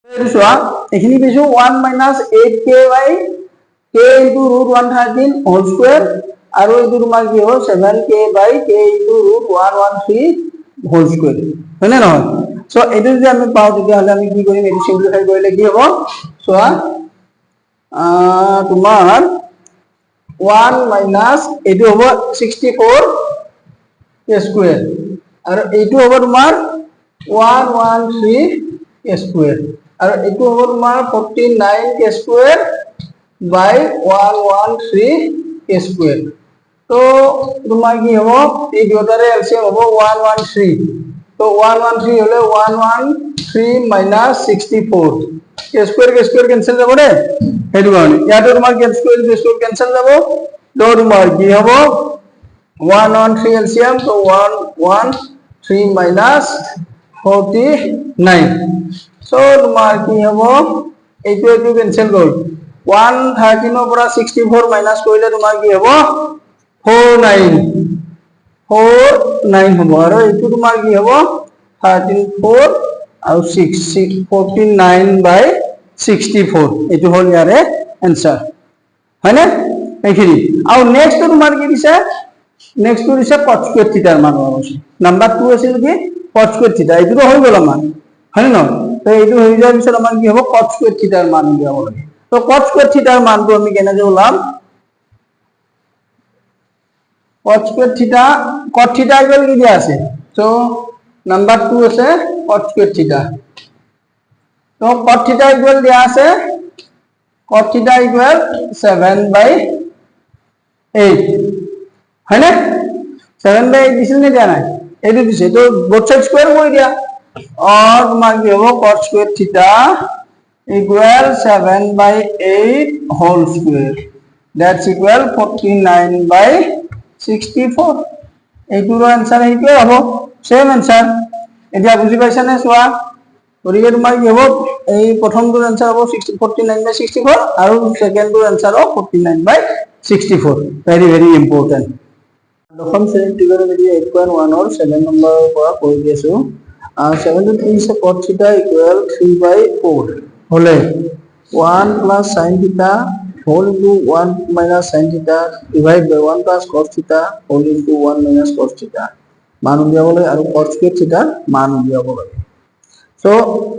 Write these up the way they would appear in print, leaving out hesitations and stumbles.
এইটো চোৱা এইখিনি পাইছো 1 minus 8k by k into root 113 whole square আৰু এইটো তোমাৰ কি হ'ব 7k by k into root 113 whole square হয় নে নহয় সো এইটো যদি আমি পাও তেতিয়া হলে আমি কি কৰিম এইটো সিম্পলিফাই কৰিলে কি হ'ব চোৱা তোমাৰ 1 minus এইটো হ'ব 64 k square আৰু এইটো হ'ব তোমাৰ 113 k square আৰু এইটো হ'ব তোমাৰ 49 k square by 113 k square তো তোমাৰ কি হ'ব এই দুটাৰে এলসিএম হ'ব 113 তো 113 হলে 113 minus 64 k square cancel যাব ৰে হেতু কাৰণে ইয়াতে তোমাৰ k square cancel যাব তো তোমাৰ কি হ'ব 113 LCM so 113 minus 49 so তোমাৰ কি হ'ব এইটো cancel গ'ল 113 ৰ পৰা 64 minus কৰিলে তোমাৰ কি হ'ব 49 হ'ব আৰু এইটো তোমাৰ কি হ'ব 134 আৰু 49 by 64 এইটো হ'ল ইয়াৰে आंसर হয় না এইখিনি আৰু নেক্সট তোমাৰ কি দিছে नेक्स्ट टू दिसे cos square थीटा मान আছে নাম্বার 2 আছিল কি cos square थीटा এইটো হৈ গল মান হয় না তো এইটো হৈ যোৱাৰ পিছত আমাৰ কি হ'ব cos square थीटा মান উলিয়াব লাগে তো cos square थीटा মানটো আমি কেনেকৈ ওলাম cos square theta cos theta equal কি দিয়া আছে তো নাম্বার 2 আছে cos square थीटा তো cos थीटा ইকুয়াল দিয়া আছে cos थीटा इक्वल 7/8 है ना 7/8 दिसिल ने जाना है एटू दिसे तो बोथ साइड स्क्वायर कर दिया और तुम्हार की होबो cos square theta equal 7/8 whole square that's equal 49/64 एटूर आंसर हेतु होबो सेम आंसर এতিয়া বুজি পাইছা নে সোয়া গরিকে তোমার কি হবে এই প্ৰথমটোৰ आंसर হ'ব 49/64 আৰু সেকেন্ডটোৰ आंसर হ'ব 49/64 very important দশম শ্ৰেণীৰ ত্ৰিকোণমিতি 8.1 ৰ 7 নম্বৰৰ পৰা কৰি দিছো 7 to 3 is cos theta equal 3/4 হলে 1 plus sin theta whole into 1 minus sin theta divided by 1 plus cos theta whole into 1 minus cos theta মান উলিয়াব লাগে আৰু cos square theta মান উলিয়াব লাগে সো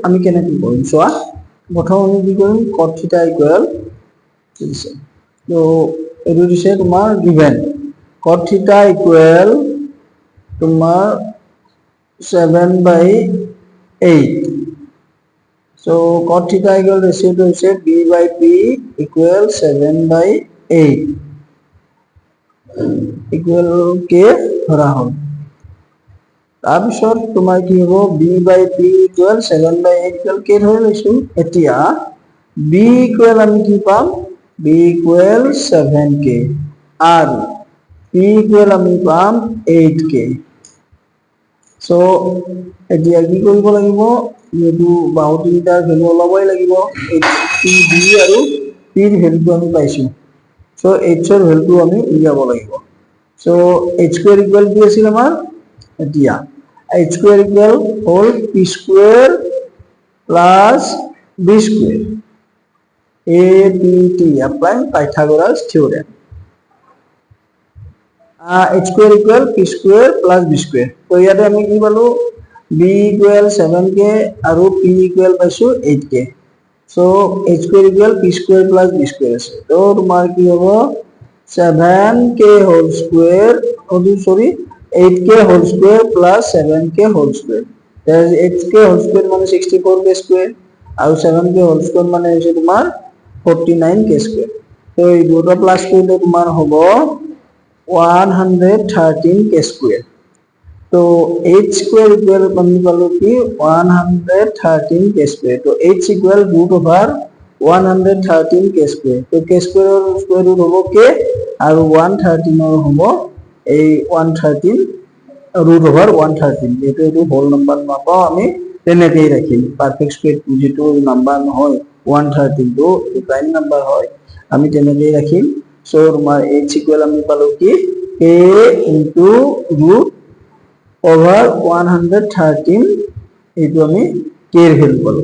আমি কেনেকৈ কৰিম চোৱা প্ৰথম আমি কি কৰিম cos theta equal দিছে তো এটো দিছে তোমাৰ given cos theta equal तुम्हार 7/8 so cos theta equal ratio to is b by p equal 7/8 equal k ধরা হল তার পিছত তোমার কি হবে b by p equal 7/8 equal k ধরে লৈছো এতিয়া b equal আমি কি পাম b equal 7k আর p equal আমি পাম 8k so এতিয়া কি কৰিব লাগিব এটো বাহুতিটাৰ ভ্যালু ওলাবই লাগিব p b আৰু p ৰ ভ্যালুটো আমি পাইছো so h ৰ ভ্যালুটো আমি উলিয়াব লাগিব so h square equal কি আছিল আমাৰ এতিয়া h square equal whole p square plus b square a b t applying Pythagoras theorem h square equal p square plus b square তো ইয়াতে আমি কি পালো b equal 7k আৰু p equal পাইছো 8k so h square equal p square plus b square আছে তো তোমাৰ কি হ'ব 7k whole square sorry 8k whole square plus 7k whole square that is 8k whole square মানে 64k square আৰু 7k whole square মানে হৈছে তোমাৰ 49k square তো এই দুটো প্লাস কৰিলে তোমাৰ হ'ব 113k square तो h square equal আমি পালো কি 113k square तो h equal root over 113k square तो k square और square root होबो k আৰু 113 और होबो এই 113 root over 113 এটো হোল নাম্বার নাপাও আমি তেনেকেই ৰাখিম পাৰফেক্ট স্কয়াৰ যেটো নাম্বাৰ নহয় 113 তো প্ৰাইম নাম্বাৰ হয় আমি তেনেকেই ৰাখিম সো তোমাৰ h equal আমি পালো কি k into root over 113 এইটো আমি k এর ভ্যালু পালো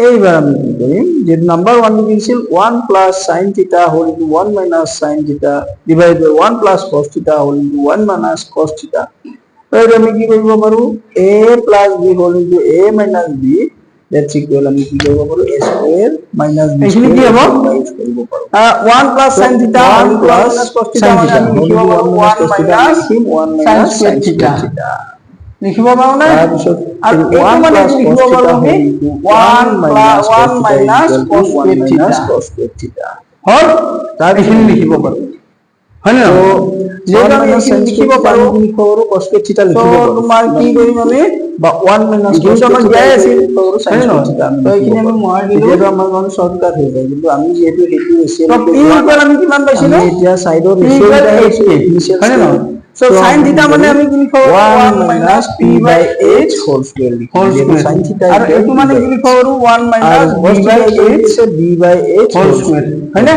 এইবার আমি কি করি, যে নাম্বার 1 লিখেছিল 1 plus sin theta whole into 1 minus sin theta divide by 1 plus cos theta whole into 1 minus cos theta. তো এটা আমি কি করব পারো, a plus b whole into a minus b that's equal, আমি কি করব পারো a স্কয়ার মাইনাস b এখানে কি হবে 1 প্লাস sin থিটা 1 প্লাস cos থিটা মানে আমি লিখিব পারো 1 মাইনাস sin থিটা লিখিব পাৰো না। আৰু এইটো মানে লিখিব পাৰো আমি 1 মাইনাস cos থিটা হল, তাৰ এখিনি লিখিব পাৰো হয় না। তো যেটা আমি লিখিব পাৰো cos থিটা লিখিব পাৰো, তোমাৰ কি কৰিম আমি বা 1 মাইনাস cos থিটা দিয়াই আছিল sin থিটা, তো এখিনি আমি মহাই দিলো, যেটা আমাৰ কাৰণে শৰ্টকাট হৈ যায়। কিন্তু আমি যেহেতু হেতু ৰেশিও তো p ইকুয়াল আমি কিমান পাইছিলো, এতিয়া সাইডৰ ৰেশিও হয় না। So sin theta মানে আমি কি লিখব 1 minus p by h whole square লিখব, sin theta আর এটো মানে কি লিখব 1 minus b by h b by h whole square হয় না।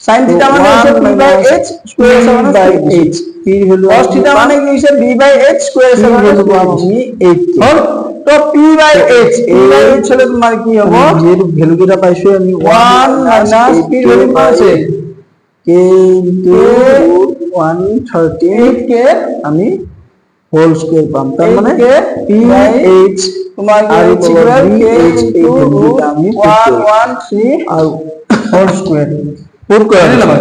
sin theta মানে হচ্ছে p by h square সমান by h, p এর ভ্যালু cos theta মানে কি হচ্ছে b by h square সমান আমি 8 হল। তো p by h হলে তোমার কি হবে, যে ভ্যালু যেটা পাইছো আমি 1 minus p এর ভ্যালু আছে k into 113 কে আমি হোল স্কয়ার পাম, তার মানে p h তোমার আর ইকুয়াল k into আমি 113 আর হোল স্কয়ার পুর করে দিলাম।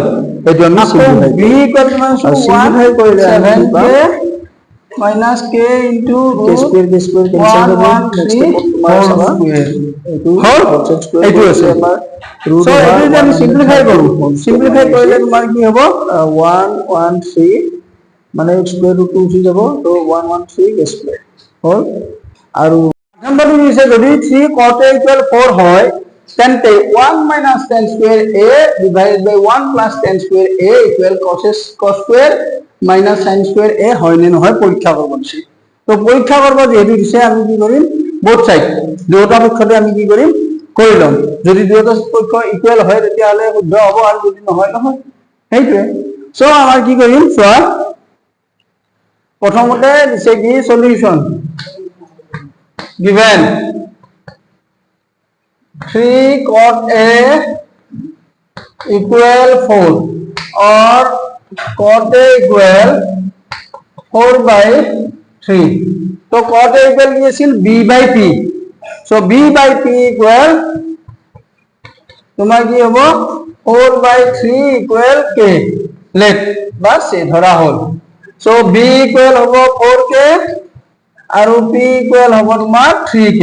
এটা আমি সিম্পলিফাই b কত মানে 1 করলে 7k minus k into k square cancel হবে, নেক্সট তোমার স্কয়ার হোল স্কয়ার এইটো আছে আমার। সো এটা আমি সিম্পলিফাই করব, সিম্পলিফাই করলে তোমার কি হবে 113 মানে স্কয়ার রুট 2 উঠি যাব, তো 113 কে স্কয়ার হোল। আৰু নাম্বারটো দিছে যদি 3 cot a equal 4 হয় তেন্তে 1 minus tan square a divided by 1 plus tan square a equal cos square minus sin square a হয় নে নহয় পরীক্ষা করব দিছে। তো পরীক্ষা করব যেহেতু দিছে আমি কি করিম বোথ সাইড দুটা পক্ষতে আমি কি করিম কৰি লম, যদি দুটা পক্ষ ইকুয়াল হয় তেতিয়াহলে শুদ্ধ হ'ব, আৰু যদি নহয় নহয় সেইটোৱে। সো আমাৰ কি কৰিম চোৱা, প্ৰথমতে দিছে কি solution given 3 cot a equal 4 or cot a equal 4 by 3, तो cot a equal কি আছিল b by p, so b by p equal তোমার কি হবে 4 by 3 equal k, let বাস এ ধরা হল। so b equal হবে 4k আৰু p equal হ'ব তোমাৰ 3k।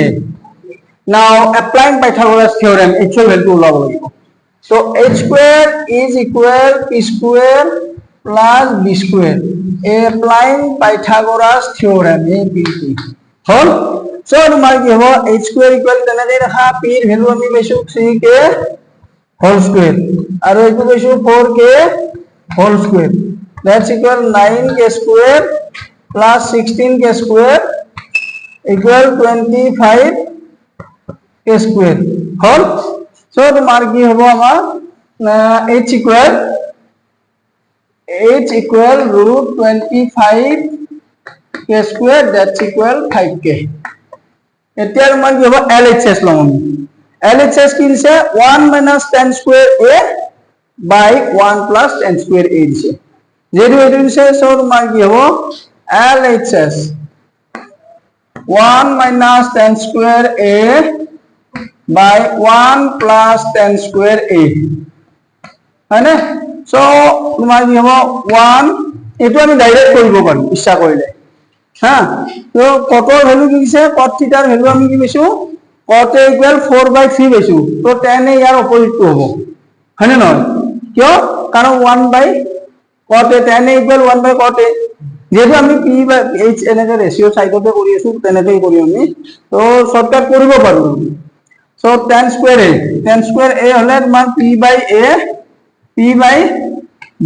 now applying Pythagoras theorem h এর ভ্যালু ওলাব লাগিব, so h square is equal p square plus b square, applying Pythagoras theorem APT hall. so তোমাৰ কি হ'ব h square equal তেনেকৈ ৰাখা, p এৰ ভ্যালু আমি পাইছো 3k whole square আৰু এইটো পাইছো 4k whole square, that's equal 9k square plus 16k square equal 25k square hall. so তোমার কি হবে আমার h equal root 25k square that's equal 5k। এতিয়া তোমাৰ কি হ'ব LHS লম আমি, LHS কি দিছে 1 minus tan square a by 1 plus tan square a দিছে, যেহেতু এইটো দিছে so তোমাৰ কি হ'ব LHS 1 minus tan square a by 1 plus tan square a হয় না। so তোমাৰ কি হ'ব 1 এইটো আমি ডাইৰেক্ট কৰিব পাৰো ইচ্ছা কৰিলে হ্যাঁ। তো কটৰ ভ্যালু কি দিছে, cot থিটাৰ ভ্যালু আমি কি পাইছো cot a equal 4 by 3 পাইছো, তো tan a ইয়াৰ অপোজিটটো হ'ব হয় না নহয়, কিয় কাৰণ 1 by cot a, tan a equal 1 by cot a, যেহেতু আমি p by h এনেকে রেশিও সাইডতে কৰি আছো তেনেকৈ কৰি আমি তো শৰ্টকাট কৰিব পাৰো। so tan square a হলে তোমাৰ p by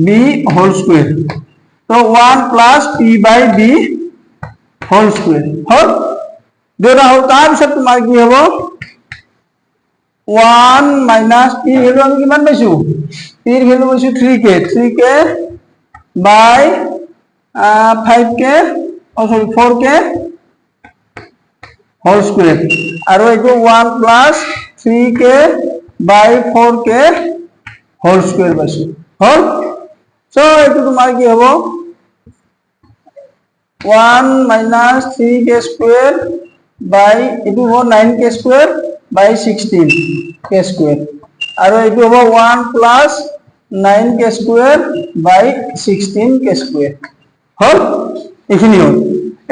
b whole square, so 1 plus p by b whole square হল দুটা হল। তাৰপিছত তোমাৰ কি হ'ব 1 minus p ভ্যালু আমি কিমান পাইছো, p এর ভ্যালু পাইছো 3k by 5k sorry 4k whole square, আৰু এইটো 1 plus 3k by 4k whole square পাইছো হল সো এটো তোমাৰ কি হ'ব 1 minus 3k square by এটো হ'ব 9k square by 16k square আৰু এটো হ'ব 1 plus 9k square by 16k square হল এখিনি হল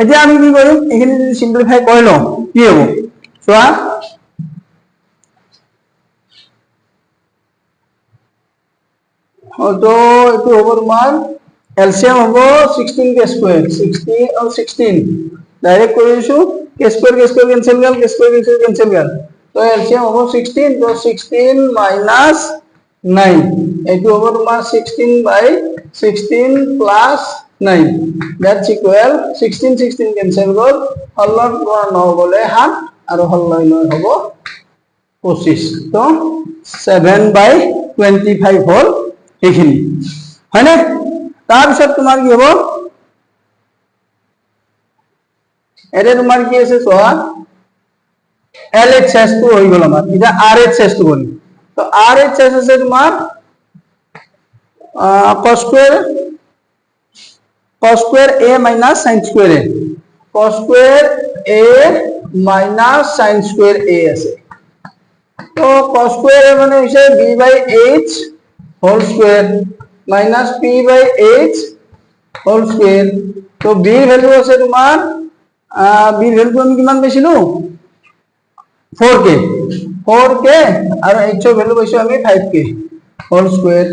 এতিয়া আমি কি কৰিম এখিনি যদি সিম্পলিফাই কৰি লওঁ কি হ'ব চোৱা তো এটো হ'ব তোমাৰ এলসিএম হ'ব 16k square 16 और 16 ডাইৰেক্ট কৰিছো k square cancel গল k square cancel গল তো এলসিএম হ'ব 16 তো 16 minus 9 এটো হ'ব তোমাৰ 16 by 16 plus 9 that's equal 16 cancel গল হলত 9 গলে 7 আৰু হল 9 হ'ব 25 তো 7 by 25 হল এখিনি হয় না তার পিছত তোমার কি হবে এরে তোমার কি আছে সোয়া এলএচএস তো হই গেল আমার এটা আরএচএস তো বলি তো আরএচএস আছে তোমার cos square a minus sin square a cos square a minus sin square a আছে তো cos square a মানে হইছে b by h whole square minus p by h whole square তো b ভ্যালু আছে তোমার b value আমি কিমান পাইছিলো 4k আৰু h ভ্যালু পাইছো আমি 5k whole square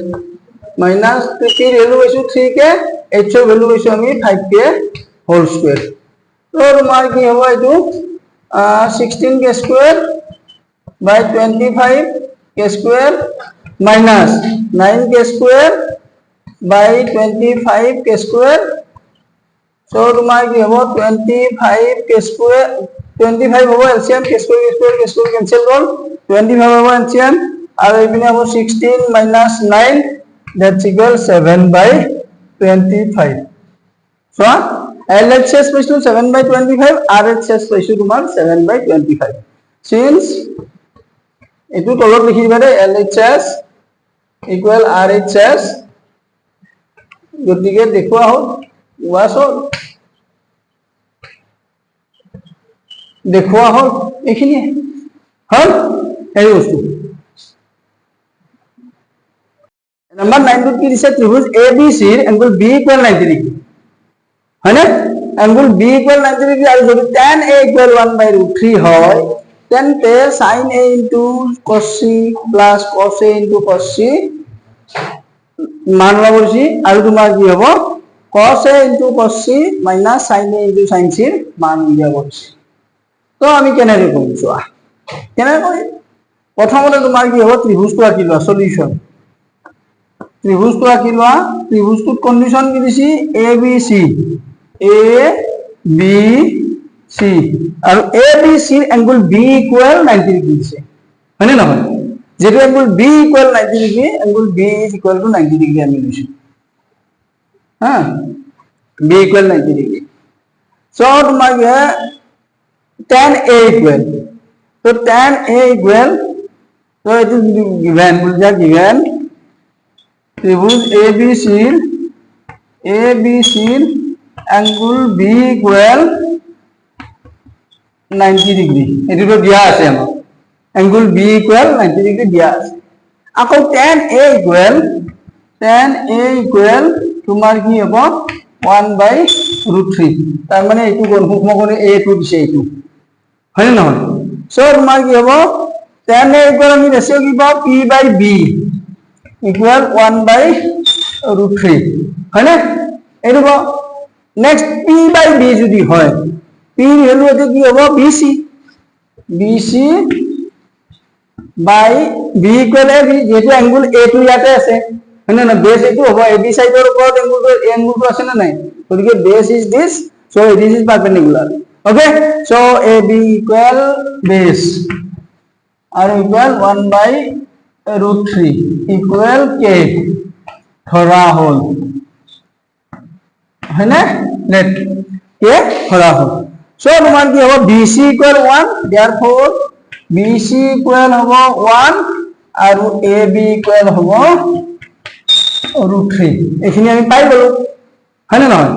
minus p value পাইছো 3k h ভ্যালু পাইছো আমি 5k whole square তো তোমাৰ কি হ'ব এটো 16k square by 25k square minus 9k square by 25k square so তোমার কি হবে 25k square 25 হবে এলসিএম k square cancel গল 25 হবে এলসিএম আর এইপিনে হবে 16 minus 9 that's equal 7 by 25 so LHS পাইছো 7 by 25 RHS পাইছো তোমার 7 by 25 since এটো তলত লিখি দিবা LHS equal RHS গতিকে দেখুৱা হল ওয়াস হল দেখুৱা হল এখিনি হল এই বস্তু নাম্বার 9 টো কি দিছে ত্রিভুজ ABC এর অ্যাঙ্গেল B ইকুয়াল 90 ডিগ্রি হয় না অ্যাঙ্গেল B ইকুয়াল 90 ডিগ্রি আর যদি tan A ইকুয়াল 1/√3 হয় তেন্তে sin A into cos C plus cos A into cos C মান লবছি আৰু তোমাৰ কি হ'ব cos A into cos C minus sin A into sin C মান উলিয়াব বলছি তো আমি কেনেকৈ কৰিম চোৱা কেনেকৈ কৰিম প্ৰথমতে তোমাৰ কি হ'ব ত্ৰিভুজটো আঁকি লোৱা সলিউশন ত্ৰিভুজটো আঁকি লোৱা ত্ৰিভুজটোত কন্ডিশন কি দিছি ABC ABC আৰু ABC এর অ্যাঙ্গেল B ইকুয়াল 90 ডিগ্রি দিছে হয়নে নহয় যেটো angle B equal 90 degree angle B is equal to 90 degree আমি লিখি হ্যাঁ B equal 90 ডিগ্রি সো তোমার tan A equal তো tan A equal তো it is given বুঝা given ত্রিভুজ ABC এর অ্যাঙ্গেল B ইকুয়াল 90 ডিগ্রি এটো তো দিয়া আছে আমার অ্যাঙ্গেল B ইকুয়াল 90 ডিগ্রি দিয়া আছে আকৌ tan A ইকুয়াল তোমার কি হ'ব 1/√3 তার মানে এইটো গণসূক্ষ্ম কোণে A টো দিছে এইটো হয় না সো তোমার কি হ'ব tan A ইকুয়াল আমি রেশিও কি পাব P/B ইকুয়াল 1/√3 হয় না এইটো নেক্সট P/B যদি হয় P ভ্যালু এতে কি হ'ব BC by B equal AB যেটো অ্যাঙ্গেল A টো ইয়াতে আছে হয় না বেস এটো হ'ব AB সাইডৰ ওপৰত অ্যাঙ্গেলটো আছে না নাই গতিকে base is this so this is perpendicular okay so AB equal base আৰু ইকুয়াল 1/√3 ইকুয়াল K ধৰা হল হয় না নেট K ধৰা হল সো তোমাৰ কি হ'ব BC equal 1 therefore BC equal হ'ব 1 আৰু AB ইকুৱেল হ'ব √3 এইখিনি আমি পাই গলো হয় না নহয়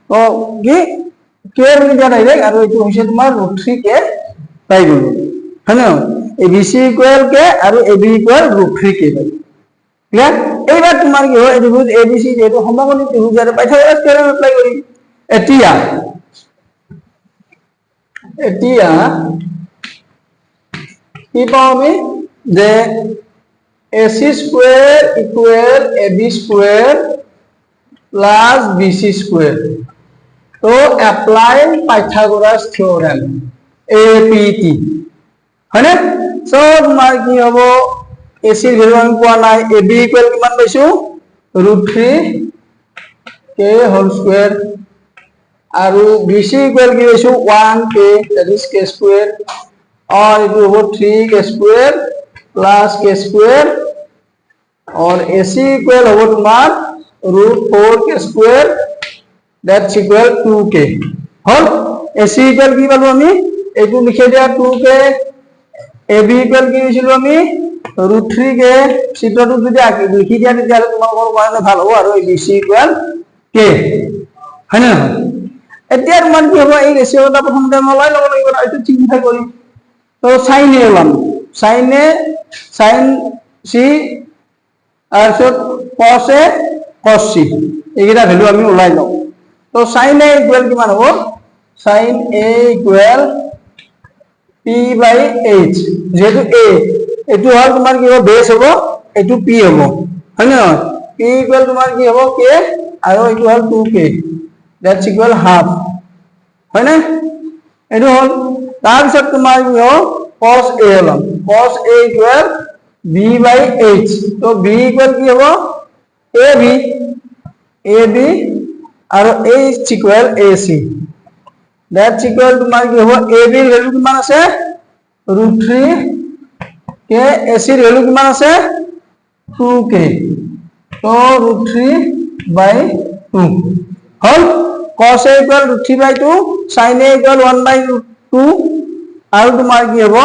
তো কি কে বুলি দিয়া ডাইৰেক্ট আৰু এইটো হৈছে তোমাৰ √3 কে পাই গলো হয় না ABC ইকুৱেল কে আৰু AB ইকুৱেল √3 কে পাই ক্লিয়াৰ এইবাৰ তোমাৰ কি হয় ত্ৰিভুজ ABC যেটো সমকোণী ত্ৰিভুজ আৰু পাইথাগোৰাছ থিওৰেম এপ্লাই কৰিম এতিয়া কি পাওঁ আমি যে AC square equal AB square plus BC square তো অ্যাপ্লাই পাইথাগোরাস থিওরেম APT হয় না সো তোমাৰ কি হ'ব AC এৰ ভ্যালু আমি পোৱা নাই AB ইকুয়াল কিমান পাইছো √3 k হোল স্কয়াৰ আৰু BC ইকুয়াল কি পাইছো 1k that is k square और it will be 3k square plus k square और AC equal होगा तुम्हार √4k square that's equal 2k hall AC equal কি পালো আমি এইটো লিখে দিয়া 2k AB equal কি হইছিল আমি √3k চিত্ৰটো যদি আকি লিখি দিয়া তেতিয়ালে তোমালোকৰ কাৰণে ভাল হ'ব আৰু BC equal k হয় না এতিয়া মান কি হ'ব এই ৰেশিওটা প্ৰথমতে মলাই ল'ব লাগিব এইটো চিন্তা কৰিম तो साइन ए ওলাম साइन ए साइन सी আর cos a cos c এইটা ভ্যালু আমি ওলাই লও তো sin a ইকুয়াল কিমান হ'ব sin a equal p by h যেহেতু a এটো হল তোমাৰ কি হ'ব বেস হ'ব এটো p হ'ব হয় না p ইকুয়াল তোমাৰ কি হ'ব k আৰু এটো হল 2k দ্যাটস ইকুয়াল হাফ হয় না এটো হল তার পিছত তোমাৰ কি হ'ব cos a হলাম cos a equal b by h তো b ইকুয়াল কি হ'ব ab আৰু h equal ac that's equal তোমাৰ কি হ'ব ab এর ভ্যালু কিমান আছে √3 k ac এর ভ্যালু কিমান আছে 2k তো √3 বাই 2 হল cos a equal √3 by 2 sin a equal 1 by 2 আৰু তোমাৰ কি হ'ব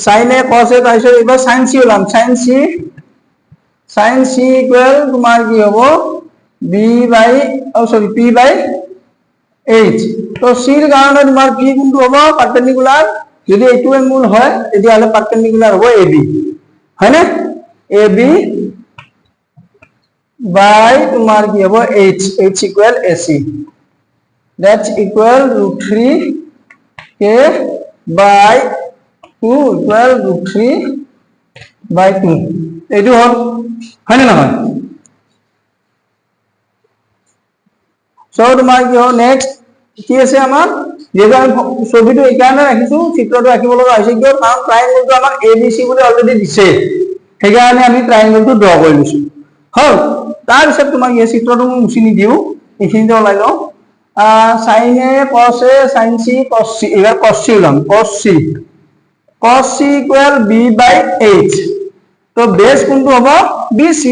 sin a cos a তাইছো এবাৰ sin c হলাম sin c ইকুয়াল তোমাৰ কি হ'ব b by p by h তো c এর কারণে তোমাৰ p কোনটো হ'ব পারপেন্ডিকুলার যদি এইটো এঙ্গল হয় তেতিয়াহলে পারপেন্ডিকুলার হ'ব ab হয় না ab বাই তোমাৰ কি হ'ব h equal ac that's equal √3 k by 2 equal √3 by 2 এইটো হল হয় না নহয় সো তোমাৰ কি হল নেক্সট কি আছে আমাৰ যেটা আমি ছবিটো একাৰণে ৰাখিছো চিত্ৰটো ৰাখিব লগা হৈছে কিয় কাৰণ ট্ৰায়াঙ্গলটো আমাক ABC বুলি অলৰেডি দিছে সেইকাৰণে আমি ট্ৰায়াঙ্গলটো ড্ৰ কৰি লৈছো হল তাৰ পিছত তোমাৰ এই চিত্ৰটো মুছি নিদিও এইখিনিতে ওলাই লও sin a cos a sin c cos c এবাৰ cos c ওলাম cos c equal b by h তো বেস কোনটো হ'ব bc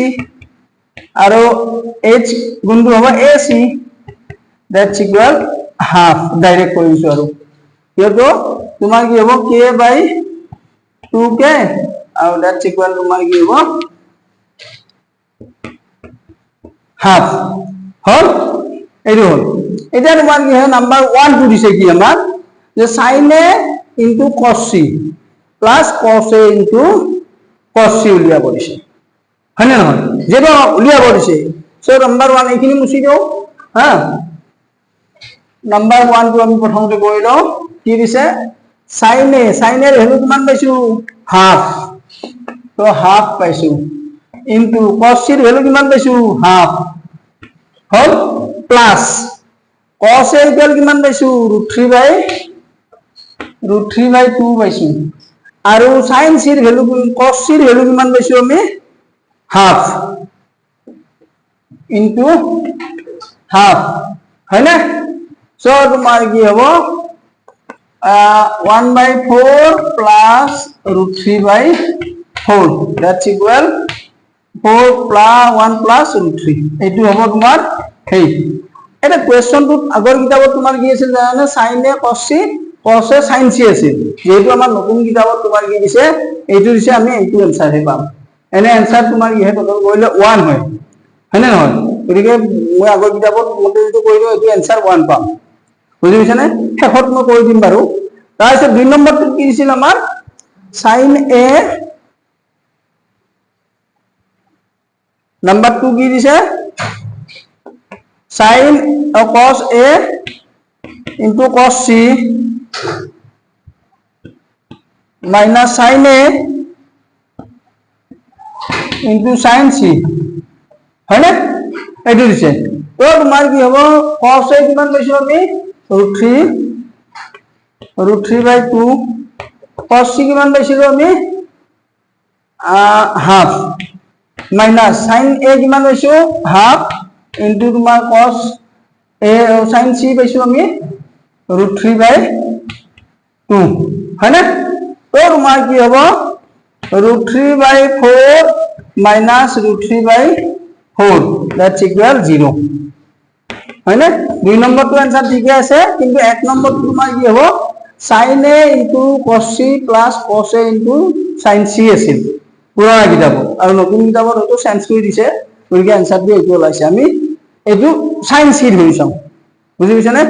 আৰু h কোনটো হ'ব ac that's equal half direct কৰিছো আৰু কিয়টো তোমাৰ কি হ'ব k বাই 2k আৰু that's equal তোমাৰ কি হ'ব half হল এইটো হল এটা তোমাৰ কি হয় নাম্বাৰ 1 টু দিছে কি আমাৰ যে sin a into cos c plus cos a into cos c উলিয়াব দিছে হয় না নহয় যেটো উলিয়াব দিছে সো নাম্বার 1 এইখিনি মুছি দিও হ্যাঁ নাম্বার 1 টো আমি প্ৰথমতে কৰি লও কি দিছে sin a এর ভ্যালু কিমান পাইছো হাফ তো হাফ পাইছো into cos c এর ভ্যালু কিমান পাইছো half hall plus cos a equal কিমান পাইছো √3 বাই 2 পাইছো আৰু sin c এর ভ্যালু cos c এর ভ্যালু কিমান পাইছো আমি হাফ ইনটু হাফ হয় না সো তোমাৰ কি হ'ব 1/4 plus √3 by 4 that's equal 4 plus 1 plus √3 এইটো হ'ব তোমাৰ হেই এটা কোয়েশ্চনটো আগৰ কিতাবত তোমাৰ কি আছিল জানানে sin a cos c cos A sin C আছিল যেহেতু আমাৰ নতুন কিতাপত তোমাৰ কি দিছে এইটো দিছে আমি এইটো এনসাৰ হে পাম এনে এনসাৰ তোমাৰ ইহে টটল কৰিলে 1 হয় হয়নে নহয় গতিকে মই আগৰ কিতাপত মতে যেটো কৰিলো এইটো এনসাৰ 1 পাম বুজি পাইছানে শেষত মই কৰি দিম বাৰু তাৰপিছত 2 নম্বৰটো কি দিছিল আমাৰ sin A number 2 কি দিছে sin cos A into cos C minus sin A into sin C হয় না এইটো দিছে তো তোমাৰ কি হ'ব cos A কিমান পাইছো আমি √3/2 cos C কিমান পাইছিলো আমি হাফ minus sin A কিমান পাইছো হাফ into তোমাৰ cos A sin C পাইছো আমি √3/2 হয় না তো তোমাৰ কি হ'ব √3/4 minus √3/4 that's equal 0 হয় না 2 নম্বৰটো आंसर ঠিকই আছে কিন্তু 1 নম্বৰটো তোমাৰ কি হ'ব sin A into cos C plus cos A into sin C আছিল পুৰণা কিতাপত আৰু নতুন কিতাপত হয়তো চেঞ্জ কৰি দিছে গতিকে आंसर টো এইটো ওলাইছে আমি এইটো sin C ধৰি চাও বুজি পাইছানে